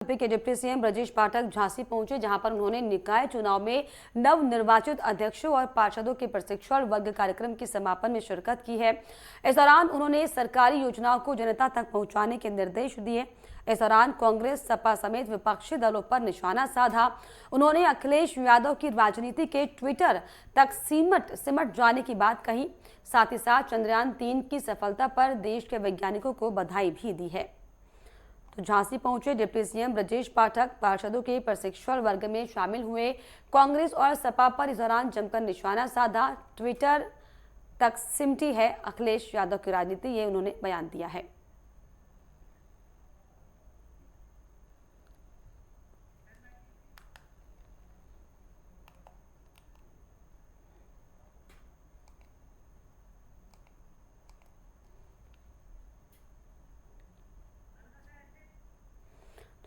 UP के deputy CM Brajesh Pathak Jhansi पहुंचे, जहां पर उन्होंने निकाय चुनाव में नवनिर्वाचित अध्यक्षों और पार्षदों के प्रशिक्षण वर्ग कार्यक्रम के समापन में शिरकत की है। इस दौरान उन्होंने सरकारी योजनाओं को जनता तक पहुंचाने के निर्देश दिए। इस दौरान कांग्रेस, सपा समेत विपक्षी दलों पर निशाना साधा। उन्होंने अखिलेश यादव की राजनीति के ट्विटर तक सिमट जाने की बात कही। साथ ही साथ चंद्रयान 3 की सफलता पर देश के वैज्ञानिकों को बधाई भी दी है। तो झांसी पहुंचे डिप्टी सीएम ब्रजेश पाठक पार्षदों के प्रशिक्षण वर्ग में शामिल हुए। कांग्रेस और सपा पर इस दौरान जमकर निशाना साधा। ट्विटर तक सिमटी है अखिलेश यादव की राजनीति, ये उन्होंने बयान दिया है।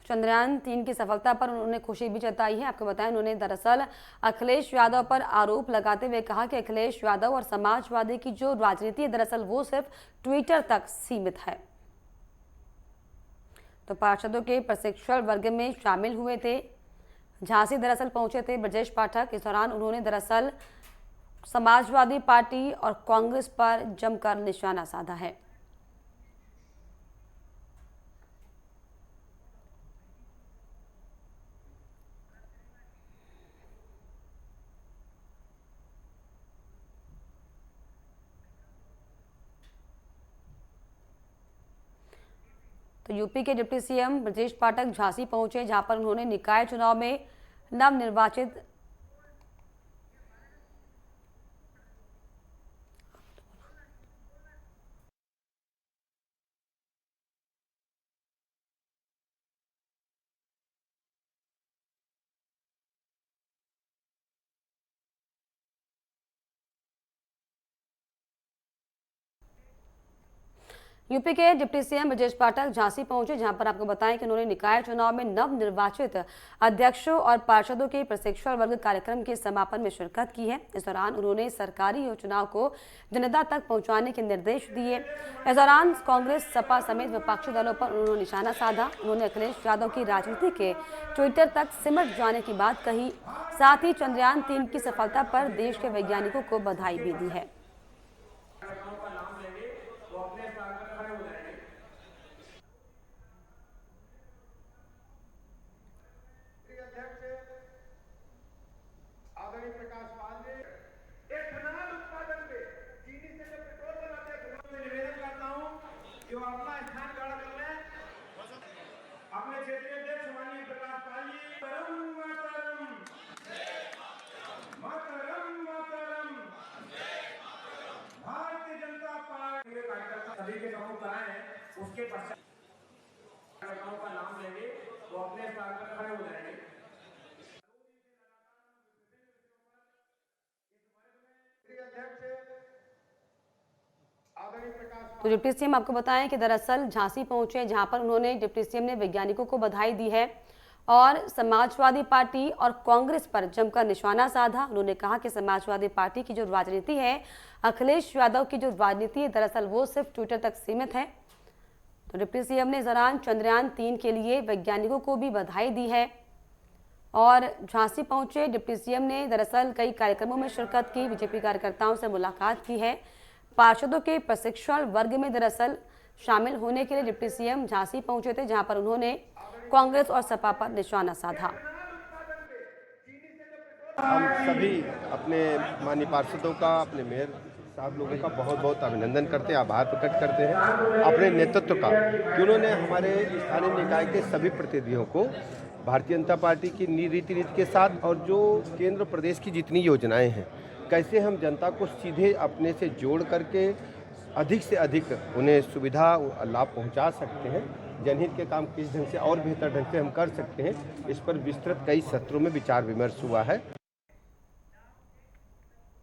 चंद्रयान 3 की सफलता पर उन्होंने खुशी भी जताई है। आपको बताएं, उन्होंने दरअसल अखिलेश यादव पर आरोप लगाते हुए कहा कि अखिलेश यादव और समाजवादी की जो राजनीति है दरअसल वो सिर्फ ट्विटर तक सीमित है। तो पार्षदों के प्रशिक्षण वर्ग में शामिल हुए थे। झांसी दरअसल पहुंचे थे ब्रजेश पाठक। इस दौरान उन्होंने दरअसल समाजवादी पार्टी और कांग्रेस पर जमकर निशाना साधा है। तो यूपी के डिप्टी सीएम ब्रजेश पाठक झांसी पहुंचे, जहां पर उन्होंने निकाय चुनाव में नवनिर्वाचित यूपी के डिप्टी सीएम ब्रजेश पाठक झांसी पहुंचे, जहां पर आपको बताएं कि उन्होंने निकाय चुनाव में नवनिर्वाचित अध्यक्षों और पार्षदों के प्रशिक्षण वर्ग कार्यक्रम के समापन में शिरकत की है। इस दौरान उन्होंने सरकारी योजनाओं को जनता तक पहुंचाने के निर्देश दिए। इस दौरान कांग्रेस, सपा समेत विपक्षी दलों पर उन्होंने निशाना साधा। उन्होंने अखिलेश यादव की राजनीति के ट्विटर तक सिमट जाने की बात कही। साथ ही चंद्रयान 3 की सफलता पर देश के वैज्ञानिकों को बधाई भी दी है। जो अपना स्थान खड़ा कर ले अपने क्षेत्रीय अध्यक्ष माननीय प्रकाश पाल जी। मातरम मातरम भारतीय जनता पार्टी के कार्यकर्ता सभी के समूह कराए हैं। उसके पश्चात कार्यकर्ताओं का नाम लेंगे, वो अपने स्थान पर खड़े हो जाएंगे। तो डिप्टी सीएम आपको बताएं कि दरअसल झांसी पहुंचे, जहां पर उन्होंने डिप्टी सीएम ने वैज्ञानिकों को बधाई दी है और समाजवादी पार्टी और कांग्रेस पर जमकर निशाना साधा। उन्होंने कहा कि समाजवादी पार्टी की जो राजनीति है, अखिलेश यादव की जो राजनीति है दरअसल वो सिर्फ ट्विटर तक सीमित है। तो डिप्टी सीएम ने इस दौरान चंद्रयान 3 के लिए वैज्ञानिकों को भी बधाई दी है और झांसी पहुंचे डिप्टी सीएम ने दरअसल कई कार्यक्रमों में शिरकत की, बीजेपी कार्यकर्ताओं से मुलाकात की है। पार्षदों के प्रशिक्षण वर्ग में दरअसल शामिल होने के लिए डिप्टी सीएम झांसी पहुंचे थे, जहां पर उन्होंने कांग्रेस और सपा पर निशाना साधा। हम सभी अपने माननीय पार्षदों का, अपने मेयर साहब लोगों का बहुत बहुत अभिनंदन करते हैं, आभार प्रकट करते हैं अपने नेतृत्व का कि उन्होंने हमारे स्थानीय निकाय के सभी प्रतिनिधियों को भारतीय जनता पार्टी की नीति के साथ और जो केंद्र प्रदेश की जितनी योजनाएं हैं, कैसे हम जनता को सीधे अपने से जोड़ करके अधिक से अधिक उन्हें सुविधा लाभ पहुंचा सकते हैं, जनहित के काम किस ढंग से और बेहतर ढंग से हम कर सकते हैं, इस पर विस्तृत कई सत्रों में विचार विमर्श हुआ है।